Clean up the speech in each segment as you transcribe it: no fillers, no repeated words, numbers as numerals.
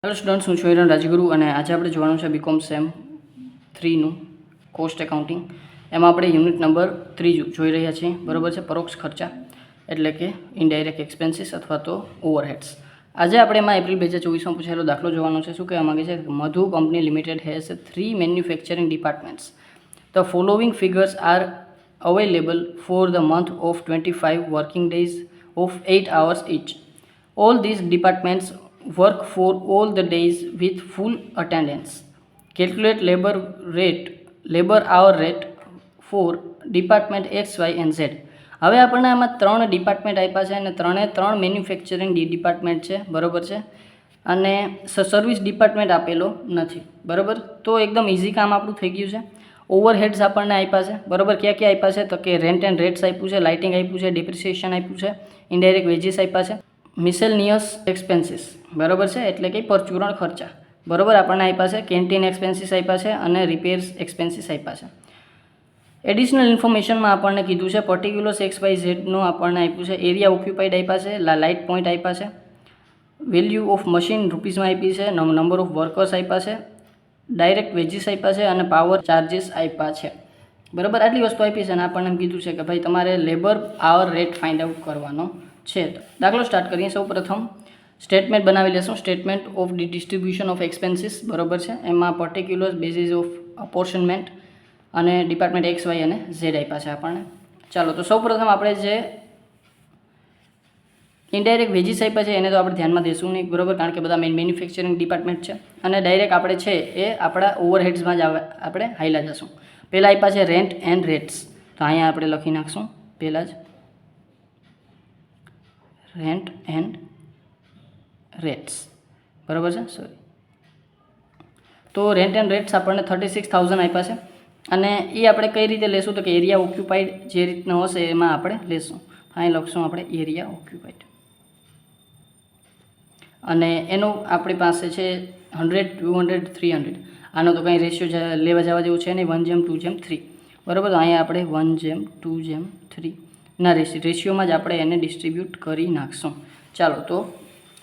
Hello students, હું છું હિરણ રાજગુરુ અને આજે આપણે જોવાનું છે બીકોમ સેમ 3નું કોસ્ટ એકાઉન્ટિંગ. એમાં આપણે યુનિટ નંબર 3 જોઈ રહ્યા છીએ. બરાબર છે, પરોક્ષ ખર્ચા એટલે કે ઇનડાયરેક્ટ એક્સપેન્સીસ અથવા તો ઓવરહેડ્સ. આજે આપણે એમાં એપ્રિલ 2024માં પૂછાયેલો દાખલો જોવાનો છે. શું કહેવા માંગે છે? Madhu company limited has 3 manufacturing departments. The following figures are available for the month of 25 working days of 8 hours each. All these departments work for all the days with full attendance. Calculate labor hour rate for department X, Y and Z. હવે આપણને આમાં 3 department આપ્યા છે અને 3 manufacturing department છે. બરાબર છે, અને સર્વિસ ડિપાર્ટમેન્ટ આપેલો નથી. બરાબર, તો એકદમ ઇઝી કામ આપણું થઈ ગયું છે. ઓવરહેડ્સ આપણને આપ્યા છે. બરાબર, ક્યાં ક્યાં આપ્યા છે? તો કે રેન્ટ એન્ડ રેટ્સ આપ્યું છે, લાઇટિંગ આપ્યું છે, ડેપ્રિસિએશન આપ્યું છે, ઇનડાયરેક્ટ વેજીસ આપ્યા છે, મિસેલનિયસ એક્સપેન્સીસ. બરાબર છે, એટલે કે પરચુરણ ખર્ચા. બરાબર, આપણને આપ્યા છે. કેન્ટીન એક્સપેન્સીસ આપ્યા છે અને રિપેર્સ એક્સપેન્સીસ આપ્યા છે. એડિશનલ ઇન્ફોર્મેશનમાં આપણને કીધું છે પર્ટિક્યુલર્સ એક્સ વાય ઝેડનું આપણને આપ્યું છે. એરિયા ઓક્યુપાઈડ આપ્યા છે, લાઇટ પોઈન્ટ આપ્યા છે, વેલ્યુ ઓફ મશીન રૂપીસમાં આપી છે, નંબર ઓફ વર્કર્સ આપ્યા છે, ડાયરેક્ટ વેજીસ આપ્યા છે અને પાવર ચાર્જીસ આપ્યા છે. બરાબર, આટલી વસ્તુ આપી છે અને આપણને એમ કીધું છે કે ભાઈ તમારે labour hour rate find out કરવાનો છે. તો દાખલો સ્ટાર્ટ કરીએ. સૌ પ્રથમ સ્ટેટમેન્ટ બનાવી લેશું. Statement of distribution of expenses. બરાબર છે, એમાં પર્ટિક્યુલર બેઝિસ ઓફ અપોર્શનમેન્ટ અને ડિપાર્ટમેન્ટ એક્સ વાય અને ઝેડ આપ્યા છે આપણને. ચાલો, તો સૌ પ્રથમ આપણે જે ઇનડાયરેક્ટ વેજીસ આપ્યા છે એને તો આપણે ધ્યાનમાં દઈશું નહીં. બરાબર, કારણ કે બધા મેન્યુફેક્ચરિંગ ડિપાર્ટમેન્ટ છે અને ડાયરેક્ટ આપણે છે એ આપણા ઓવરહેડ્સમાં જ આપણે હાઈલા જશું. પહેલાં આપ્યા છે રેન્ટ એન્ડ રેટ્સ, તો અહીંયા આપણે લખી નાખશું પહેલાં જ રેન્ટ એન્ડ રેટ્સ. બરાબર છે, સોરી. તો રેન્ટ એન્ડ રેટ્સ આપણને 36,000 આપ્યા છે અને એ આપણે કઈ રીતે લેશું? તો કે એરિયા ઓક્યુપાઈડ જે રીતનો હશે એમાં આપણે લેશું. અહીં લખશું આપણે એરિયા ઓક્યુપાઈડ અને એનો આપણી પાસે છે 100, 200, 300. આનો તો કંઈ રેશિયો લેવા જવા જેવું છે નહીં, 1:2:3. બરાબર, તો અહીંયા આપણે 1:2:3 ના રેશિયોમાં જ આપણે એને ડિસ્ટ્રીબ્યુટ કરી નાખશું. ચાલો, તો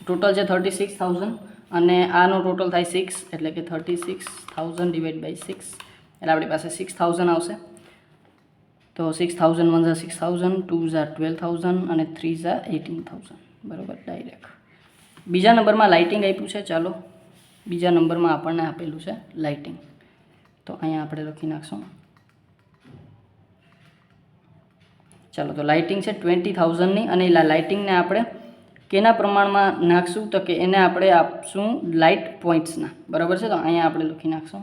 ટોટલ છે 36,000 અને આનો ટોટલ થાય 6, એટલે કે 36,000 ડિવાઈડ બાય 6 એટલે આપણી પાસે 6,000 આવશે. તો 6,000 1 ઝા 6,000, 2 ઝા 12,000 અને 3 ઝા 18,000. બરાબર, ડાયરેક્ટ. બીજા નંબરમાં લાઇટિંગ આપ્યું છે. ચાલો, બીજા નંબરમાં આપણને આપેલું છે લાઇટિંગ, તો અહીંયા આપણે લખી નાખશું. ચાલો, તો લાઇટિંગ છે 20,000ની અને લાઇટિંગને આપણે કેના પ્રમાણમાં નાખશું? તો કે એને આપણે આપશું લાઇટ પોઈન્ટ્સના. બરાબર છે, તો અહીંયા આપણે લખી નાખશું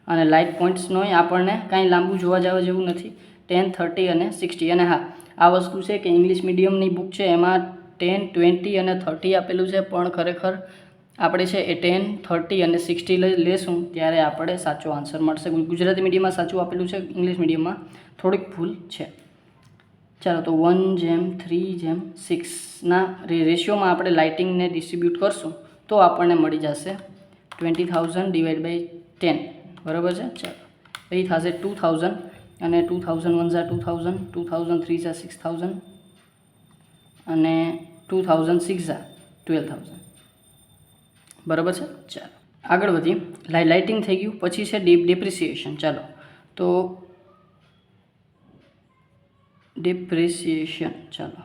અને લાઇટ પોઈન્ટ્સનો આપણને કાંઈ લાંબુ જોવા જવા જેવું નથી. 10, 30 અને 60. અને હા, આ વસ્તુ છે કે ઇંગ્લિશ મીડિયમની બુક છે એમાં 10, 20 અને 30 આપેલું છે, પણ ખરેખર આપણે છે એ 10, 30 અને 60 લેશું ત્યારે આપણે સાચો આન્સર મળશે. ગુજરાતી મીડિયમમાં સાચું આપેલું છે, ઇંગ્લિશ મીડિયમમાં થોડીક ભૂલ છે. ચાલો, તો 1:3:6ના રેશિયોમાં આપણે લાઇટિંગને ડિસ્ટ્રીબ્યુટ કરશું તો આપણને મળી જશે 20,000 ડિવાઈડ બાય 10. બરાબર છે, ચાલો, એ થશે 2,000 અને 2,000 1 ઝા 2,000, 2,000 3 ઝા 6,000 અને 2,000 6 ઝા 12,000. બરાબર છે, ચાલો આગળ વધીએ. લાઇટિંગ થઈ ગયું, પછી છે ડેપ્રિસિએશન. ચાલો, તો ડેપ્રિસિએશન. ચાલો,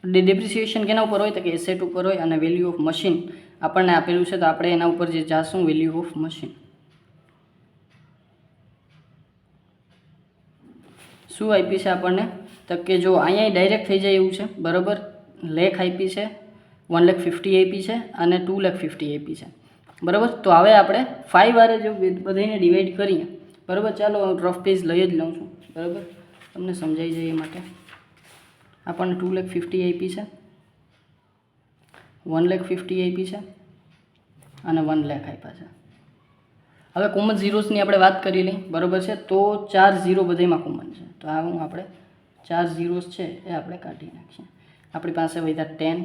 ડેપ્રિસિએશન કેના ઉપર હોય? તો કે એસેટ ઉપર હોય અને વેલ્યુ ઓફ મશીન આપણને આપેલું છે, તો આપણે એના ઉપર જે જાશું વેલ્યુ ઓફ મશીન. શું આપી છે આપણને? તો કે જો અહીંયા ડાયરેક્ટ થઈ જાય એવું છે. બરાબર, લેખ આપી છે, 1,50,000 આપી છે અને 2,50,000 આપી છે. બરાબર, તો હવે આપણે 5 વારે જો બધાને ડિવાઈડ કરીએ. બરાબર, ચાલો રફ પેજ લઈ જ લઉં છું. બરાબર, તમને સમજાઈ જાય એ માટે. આપણને 2,50,000 આપી છે, 1,50,000 આપી છે અને 1,00,000 આપ્યા છે. હવે કોમન ઝીરોસની આપણે વાત કરી લઈએ. બરાબર છે, તો 4 ઝીરો બધામાં કોમન છે, તો આ આપણે 4 ઝીરોસ છે એ આપણે કાઢી નાખીએ. આપણી પાસે વધ્યા 10,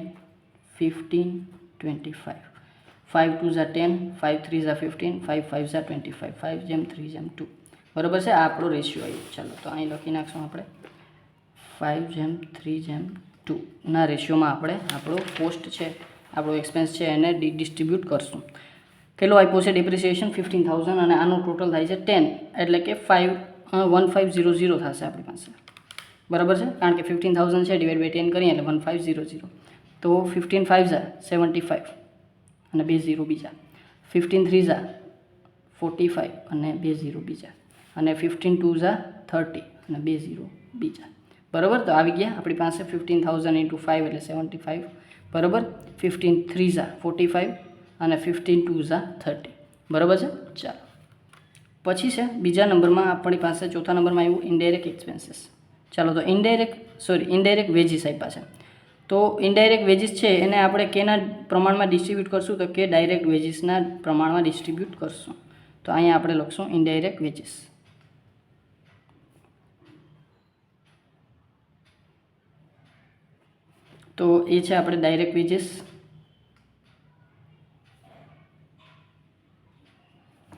15, 25. 5 2 ઝા 10, 5 3 ઝા 15, 5 5 ઝા 25, 5:3:2. બરાબર છે, આ આપણો રેશિયો આવ્યો. ચાલો, તો અહીં લખી નાખશું આપણે 5:3:2 ના રેશિયોમાં આપણે આપણો કોસ્ટ છે, આપણો એક્સપેન્સ છે એને ડિસ્ટ્રીબ્યુટ કરશું. કેટલો આપ્યો છે ડિપ્રિસિએશન 15,000 અને આનું ટોટલ થાય છે 10, એટલે કે 1500 થશે આપણી પાસે, બરાબર છે. કારણ કે 15,000 છે ડિવાઈડ બાય 10 કરીએ એટલે 1500, તો 15 5 75 અને 2 0 બીજા, 15 3 45 અને 2 0 બીજા, અને 15 2 30 અને 2 0 બીજા, બરાબર. તો આવી ગયા આપણી પાસે 15,000 × 5 એટલે 75, બરાબર. 15 3 45 અને 15 2 30, બરાબર છે. ચાલો પછી છે બીજા નંબરમાં આપણી પાસે, ચોથા નંબરમાં આવ્યું ઇનડાયરેક્ટ એક્સપેન્સીસ. ચાલો તો ઇનડાયરેક્ટ વેજીસ આપ્યા છે. તો ઇનડાયરેક્ટ વેજીસ છે એને આપણે કેના પ્રમાણમાં ડિસ્ટ્રીબ્યુટ કરશું, તો કે ડાયરેક્ટ વેજીસના પ્રમાણમાં ડિસ્ટ્રીબ્યુટ કરશું. તો અહીંયા આપણે લખશું ઇનડાયરેક્ટ વેજીસ. તો એ છે આપણે ડાયરેક્ટ વેજીસ.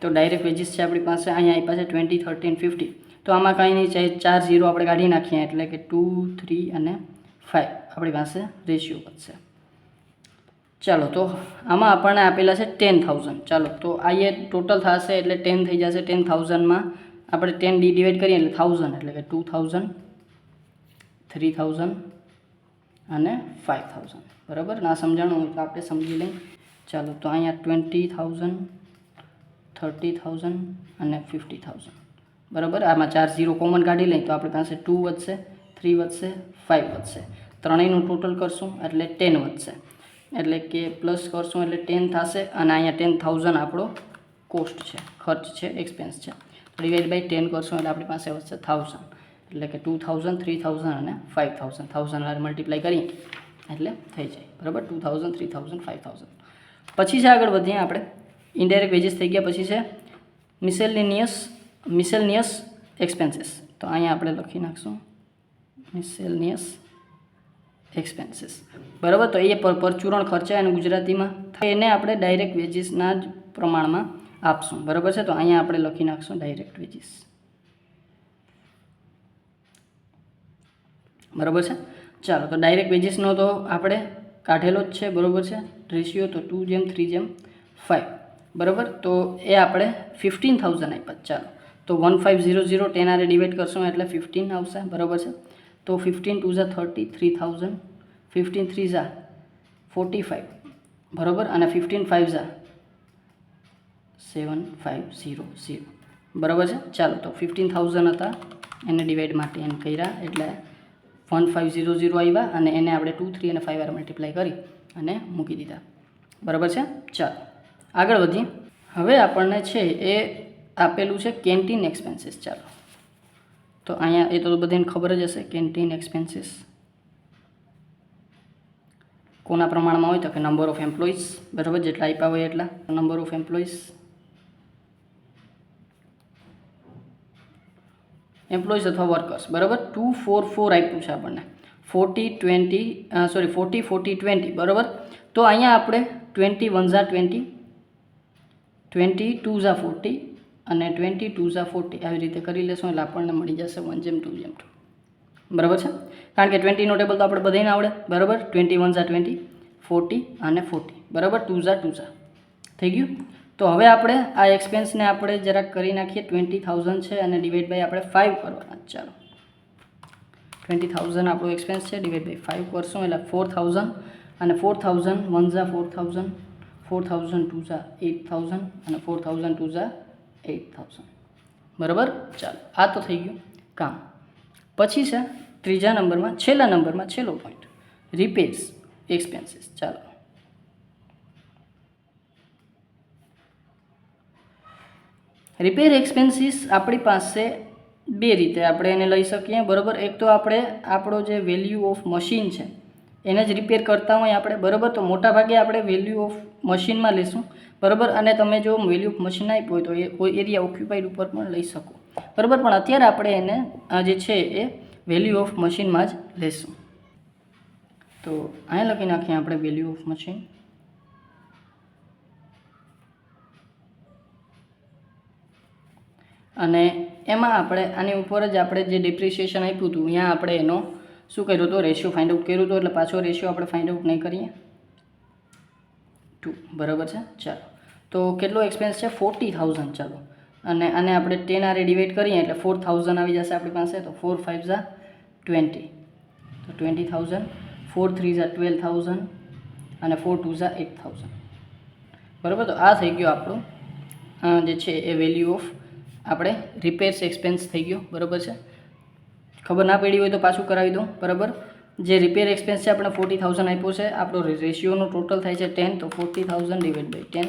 તો ડાયરેક્ટ વેજીસ છે આપણી પાસે અહીંયા આપ્યા છે 20, 30 અને 50. તો આમાં કાંઈ નહીં, ચાહે 4 0 આપણે કાઢી નાખીએ એટલે કે 2, 3 અને 5 આપણી પાસે રેશિયો વધશે. ચાલો તો આમાં આપણને આપેલા છે 10,000. ચાલો તો આ એ ટોટલ થશે એટલે 10 થઈ જશે. 10,000માં આપણે 10 ડિવાઈડ કરીએ એટલે 1000, એટલે કે 2,000, 3,000 અને 5,000, બરાબર. ના સમજાણું તો આપણે સમજી લઈએ. ચાલો તો અહીંયા 20,000, 30,000 અને 50,000, બરાબર. આમાં 4 0 કોમન કાઢી લઈએ તો આપણી પાસે 2 વધશે, 3 વધશે, 5 વધશે. ત્રણેયનું ટોટલ કરશું એટલે 10 વધશે, એટલે કે પ્લસ કરશું એટલે 10 થશે. અને અહીંયા 10,000 આપણો કોસ્ટ છે, ખર્ચ છે, એક્સપેન્સ છે. ડિવાઈડ બાય 10 કરશું એટલે આપણી પાસે વધશે 1000, એટલે કે 2,000, 3,000 અને 5,000. 1000 મલ્ટીપ્લાય કરીએ એટલે થઈ જાય, બરાબર. 2,000, 3,000, 5,000. પછી છે આગળ વધીએ આપણે, ઇનડાયરેક્ટ વેજીસ થઈ ગયા. પછી છે મિસેલનિયસ એક્સપેન્સીસ. તો અહીંયા આપણે લખી નાખશું મિસેલનિયસ એક્સપેન્સીસ, બરાબર. તો એ પરચુરણ ખર્ચા અને ગુજરાતીમાં એને આપણે ડાયરેક્ટ વેજીસના જ પ્રમાણમાં આપશું, બરાબર છે. તો અહીંયા આપણે લખી નાખશું ડાયરેક્ટ વેજીસ, બરાબર છે. ચાલો તો ડાયરેક્ટ વેજીસનો તો આપણે કાઢેલો જ છે, બરાબર છે, રેશિયો. તો 2:3:5, બરાબર. તો એ આપણે 15,000 આપ્યા. ચાલો તો 1500 10 આરે ડિવાઈડ કરશું એટલે 15 આવશે, બરાબર છે. તો 15 2 30, 3,000, 15 3 45, બરાબર. અને 15 5 7,500, બરાબર છે. ચાલો તો 15,000 હતા એને ડિવાઈડ માટે એમ કર્યા એટલે 1500 આવ્યા, અને એને આપણે 2, 3 અને 5 વાર મલ્ટીપ્લાય કરી અને મૂકી દીધા, બરાબર છે. ચાલો આગળ વધીએ. હવે આપણને છે એ આપેલું છે કેન્ટીન એક્સપેન્સીસ. ચાલો તો અહીંયા એ તો બધાને ખબર જ હશે, કેન્ટીન એક્સપેન્સીસ કોના પ્રમાણમાં હોય તો કે નંબર ઓફ એમ્પ્લોઈઝ, બરાબર. જેટલા આપ્યા હોય એટલા નંબર ઓફ એમ્પ્લોઈઝ અથવા વર્કર્સ, બરાબર. 2 4 4 આપ્યું છે આપણને, 40 40 20, બરાબર. તો અહીંયા આપણે 20 1 20, 20 2 40 અને 20 2 40 આવી રીતે કરી લેશું એટલે આપણને મળી જશે 1:2:2, બરાબર છે. કારણ કે 20નો ટેબલ તો આપણે બધાને આવડે, બરાબર. 20 1 20, 40 અને 40, બરાબર. 2 2 થઈ ગયું. તો હવે આપણે આ એક્સપેન્સને આપણે જરાક કરી નાખીએ. 20,000 છે અને ડિવાઈડ બાય આપણે 5 કરવાના. ચાલો 20,000 આપણો એક્સપેન્સ છે, ડિવાઈડ બાય 5 કરશું એટલે 4,000, અને 4,000 1 4,000, 4,000 2 8,000 અને 4,000 2 8,000, બરાબર. ચાલો આ તો થઈ ગયું કામ. પછી છે ત્રીજા નંબરમાં, છેલ્લા નંબરમાં છેલ્લો પોઈન્ટ, રિપેર્સ એક્સપેન્સીસ. ચાલો રિપેર એક્સપેન્સીસ આપણી પાસે બે રીતે આપણે એને લઈ શકીએ, બરાબર. એક તો આપણે આપણો જે વેલ્યુ ઓફ મશીન છે એને જ રિપેર કરતા હોય આપણે, બરાબર. તો મોટાભાગે આપણે વેલ્યુ ઓફ મશીનમાં લઈશું, બરાબર. અને તમે જો વેલ્યુ ઓફ મશીન આપ્યું હોય તો એ કોઈ એરિયા ઓક્યુપાઈડ ઉપર પણ લઈ શકો, બરાબર. પણ અત્યારે આપણે એને જે છે એ વેલ્યુ ઓફ મશીનમાં જ લઈશું. તો અહીંયા લખી નાખીએ આપણે વેલ્યુ ઓફ મશીન. અને એમાં આપણે આની ઉપર જ આપણે જે ડિપ્રિસિએશન આપ્યું હતું અહીંયા આપણે એનો શું કર્યું હતું? રેશિયો ફાઇન્ડ આઉટ કર્યું હતું, એટલે પાછો રેશિયો આપણે ફાઇન્ડ આઉટ નહીં કરીએ. 2 બરાબર છે. ચાલો, તો કેટલો એક્સપેન્સ છે? 40,000. ચાલો, અને આને આપણે 10 આરે ડિવાઈડ કરીએ એટલે 4,000 આવી જશે આપણી પાસે. તો 4 5 ઝા 20, તો 20,000. 4 3 ઝા 12,000 અને 4 2 ઝા 8,000. બરાબર. તો આ થઈ ગયો આપણો જે છે એ વેલ્યુ ઓફ આપણે રિપેર્સ એક્સપેન્સ થઈ ગયો. બરાબર છે. ખબર ના પડી હોય તો પાછું કરાવી દો. બરાબર. જે રિપેર એક્સપેન્સ છે આપણે 40,000 આપ્યો છે. આપણો રેશિયોનો ટોટલ થાય છે 10, તો 40,000 ડિવાઈડ બાય 10,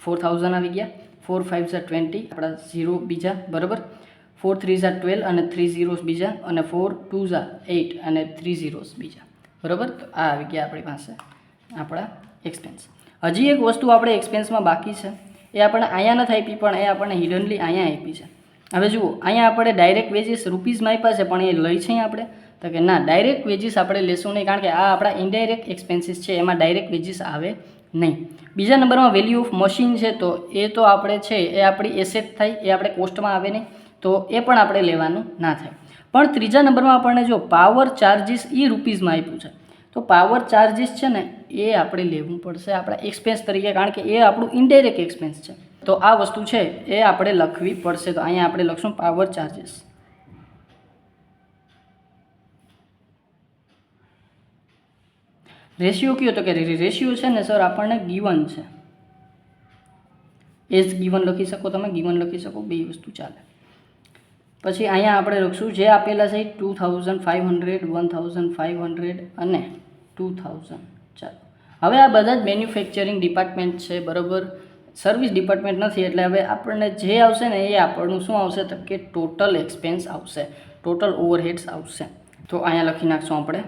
4,000 આવી ગયા. 4 5 ઝા 20 આપણા 0 બીજા. બરાબર. 4 3 ઝા 12 અને 3 ઝીરોસ બીજા, અને 4 2 ઝા 8 અને 3 ઝીરોસ બીજા. બરાબર. તો આ આવી ગયા આપણી પાસે આપણા એક્સપેન્સ. હજી એક વસ્તુ આપણે એક્સપેન્સમાં બાકી છે, એ આપણને અહીંયા નથી આપી, પણ એ આપણને હિડનલી અહીંયા આપી છે. હવે જુઓ, અહીંયા આપણે ડાયરેક્ટ વેજીસ રૂપીઝમાં આપ્યા છે, પણ એ લઈ છે આપણે તો કે ના, ડાયરેક્ટ વેજીસ આપણે લેશું નહીં, કારણ કે આ આપણા ઇનડાયરેક્ટ એક્સપેન્સીસ છે, એમાં ડાયરેક્ટ વેજીસ આવે નહીં. બીજા નંબરમાં વેલ્યુ ઓફ મશીન છે, તો એ તો આપણે છે એ આપણી એસેટ થાય, એ આપણે કોસ્ટમાં આવે નહીં, તો એ પણ આપણે લેવાનું ના થાય. પણ ત્રીજા નંબરમાં આપણને જો પાવર ચાર્જિસ એ રૂપીઝમાં આપ્યું છે, તો પાવર ચાર્જિસ છે ને એ આપણે લેવું પડશે આપણા એક્સપેન્સ તરીકે, કારણ કે એ આપણું ઇનડાયરેક્ટ એક્સપેન્સ છે. તો આ વસ્તુ છે એ આપણે લખવી પડશે. તો અહીંયા આપણે લખશું પાવર ચાર્જિસ. રેશિયો કયો? તો કે રેશિયો છે ને સર આપણને ગીવન છે, એઝ ગીવન લખી શકો તમે, ગીવન લખી શકો, બે વસ્તુ ચાલે. પછી અહીંયા આપણે લખશું જે આપેલા છે 2,500, 1,500 અને 2,000. ચાલો, હવે આ બધા જ મેન્યુફેક્ચરિંગ ડિપાર્ટમેન્ટ છે. બરાબર. સર્વિસ ડિપાર્ટમેન્ટ નથી, એટલે હવે આપણને જે આવશે ને એ આપણનું શું આવશે? તો કે ટોટલ એક્સપેન્સ આવશે, ટોટલ ઓવરહેડ્સ આવશે. તો અહીંયા લખી નાખશું આપણે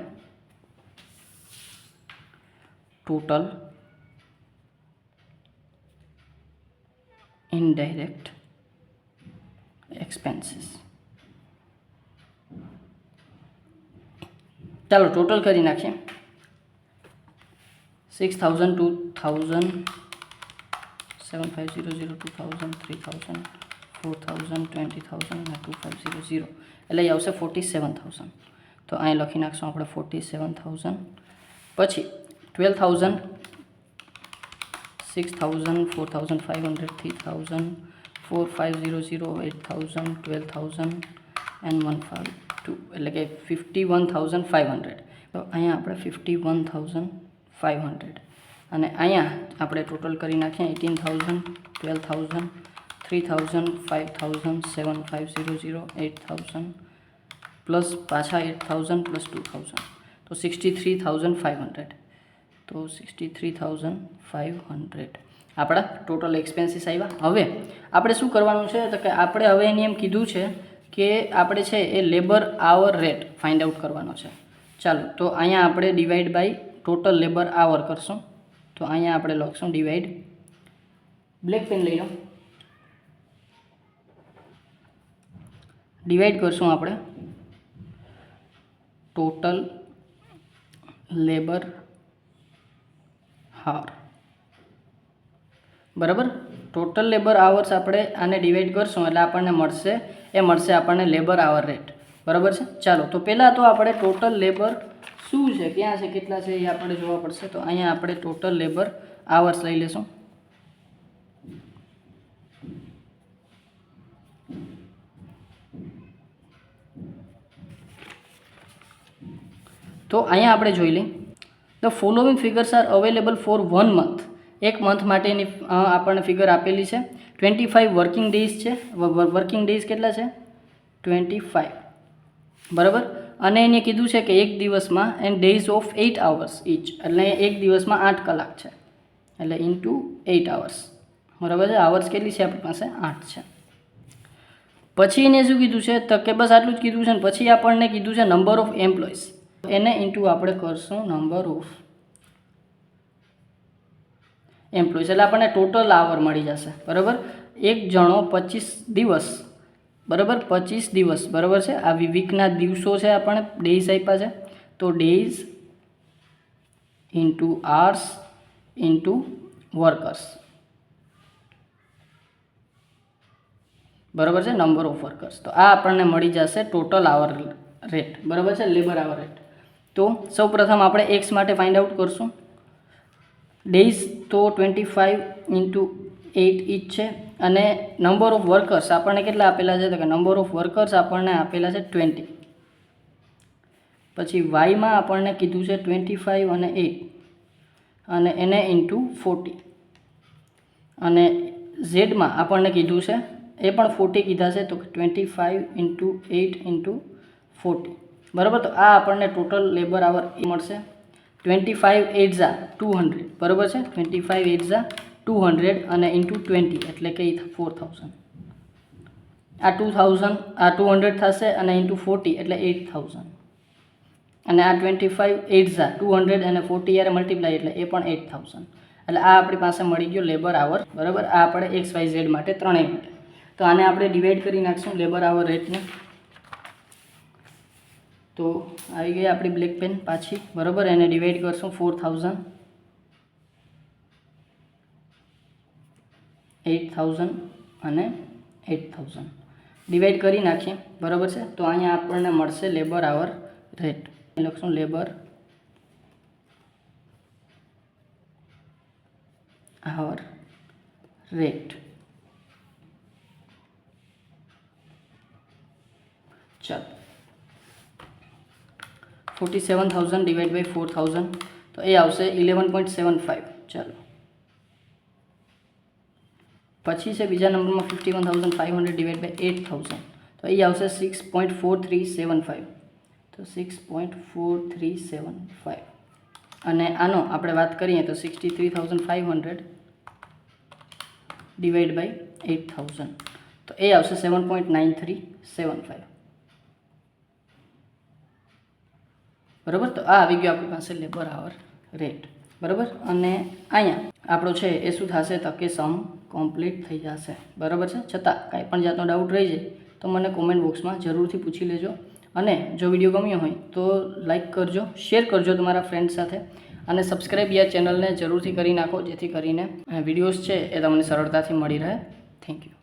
ટોટલ ઇનડાયરેક્ટ એક્સપેન્સીસ. ચાલો ટોટલ કરી નાખીએ. 6,000, 2,000, 7,500, 2,000, 3,000, 4,000, 20,000 અને 2,500, એટલે એ આવશે 47,000. તો અહીં લખી નાખશું આપણે 47,000. પછી 12,000, 6,000, 4,500, 3,000, 4,500, 8,000, 12,000 and 1,502, એટલે કે 51,500. તો અહીંયા આપણે 51,500 અને અહીંયા આપણે ટોટલ કરી નાખીએ 18,000, 12,000, 3,000, 5,000, 7,500, 8,000 પ્લસ પાછા 8,000 પ્લસ 2,000, તો 63,500. તો 63,500 આપણા ટોટલ એક્સપેન્સીસ આવ્યા. હવે આપણે શું કરવાનું છે? તો કે આપણે હવે એની એમ કીધું છે કે આપણે છે એ labour hour rate find out કરવાનો છે. ચાલો, તો અહીંયા આપણે ડિવાઈડ બાય ટોટલ લેબર આવર કરશું. તો અહીંયા આપણે લખશું ડિવાઈડ, બ્લેક પેન લઈ લો, ડિવાઈડ કરશું આપણે ટોટલ લેબર હાવર. બરાબર. ટોટલ લેબર આવર્સ આપણે આને ડિવાઈડ કરશું એટલે આપણને મળશે આપણને લેબર આવર રેટ. બરાબર છે. ચાલો, તો પહેલાં તો આપણે ટોટલ લેબર શું છે, ક્યાં છે, કેટલા છે એ આપણે જોવા પડશે. તો અહીંયા આપણે ટોટલ લેબર આવર્સ લઈ લેશું. તો અહીંયા આપણે જોઈ લઈએ, the following figures R available four 1 month. એક મંથ માટેની આપણને ફિગર આપેલી છે. 25 વર્કિંગ ડેઝ છે. વર્કિંગ ડેઝ કેટલા છે? 25. બરાબર. અને એને કીધું છે કે એક દિવસમાં and days of 8 hours each, એટલે એક દિવસમાં 8 કલાક છે, એટલે ઇન્ટુ 8 hours. બરાબર છે. આવર્સ કેટલી છે આપણી પાસે? 8 છે. પછી એને શું કીધું છે? તો કે બસ આટલું જ કીધું છે. ને પછી આપણને કીધું છે નંબર ઓફ એમ્પ્લોઈઝ, એને ઇન્ટુ આપણે કરશું નંબર ઓફ એમ્પ્લોઈઝ, એટલે આપણને ટોટલ આવર મળી જશે. બરાબર. એક જણો 25 દિવસ, બરાબર, 25 દિવસ, બરાબર છે. આ વીકના દિવસો છે, આપણે ડેઝ આપ્યા છે, તો days into hours into workers. બરાબર છે. Number of workers. તો આ આપણને મળી જશે ટોટલ આવર રેટ. બરાબર છે. Labour hour rate. તો સૌપ્રથમ આપણે એક્સ માટે ફાઇન્ડ આઉટ કરશું. ડેઝ તો 25 × 8 ઈચ છે અને નંબર ઓફ વર્કર્સ આપણને કેટલા આપેલા છે? તો કે નંબર ઓફ વર્કર્સ આપણને આપેલા છે 20. પછી વાયમાં આપણને કીધું છે 25 અને 8 અને એને ઇન્ટુ 40. અને ઝેડમાં આપણને કીધું છે એ પણ 40 કીધા છે, તો 25 × 8 × 40. બરાબર. તો આ આપણને ટોટલ લેબર આવર મળશે 25 8 200. બરાબર છે. 25 8 200 અને ઇન્ટુ 20 એટલે કે 4000. આ 2000 આ 200 થશે અને ઇન્ટુ 40 એટલે 8000. અને આ 25 8 200 અને 40 યારે મલ્ટીપ્લાય એટલે એ પણ 8000. એટલે આ આપણી પાસે મળી ગયો લેબર આવર. બરાબર. આ આપણે એક્સ વાય ઝેડ માટે ત્રણેય માટે. તો આને આપણે ડિવાઈડ કરી નાખશું લેબર આવર રેટને. તો આવી ગઈ આપણી બ્લેક પેન પાછી. બરાબર. એને ડિવાઈડ કરશું 4000 8000 અને 8000 ડિવાઈડ કરી નાખીએ. બરાબર છે. તો અહીંયા આપણને મળશે લેબર આવર રેટ. લખશું લેબર આવર રેટ. ચાલો 47,000 ડિવાઈડ બાય 4000 તો એ આવશે 11.75. ચાલો પછી છે બીજા નંબરમાં 51,500 ડિવાઈડ બાય 8000 તો એ આવશે 6.4375. તો 6.4375 અને આનો આપણે વાત કરીએ તો 63,500 ડિવાઈડ બાય 8000 તો એ આવશે 7.9375. બરાબર. તો આ આવી ગયો આપણી પાસે લેબર આવર રેટ. બરાબર. અને અહીંયા આપણો છે એ શું થશે? તો કે સમ કમ્પ્લીટ થઈ જશે. બરાબર છે. છતાં કાંઈ પણ જાતનો ડાઉટ રહી જાય તો મને કોમેન્ટ બોક્સમાં જરૂરથી પૂછી લેજો. અને જો વિડીયો ગમ્યો હોય તો લાઈક કરજો, શેર કરજો તમારા ફ્રેન્ડ સાથે અને સબસ્ક્રાઈબ યા ચેનલને જરૂરથી કરી નાખો જેથી કરીને વિડીયોઝ છે એ તમને સરળતાથી મળી રહે. Thank you.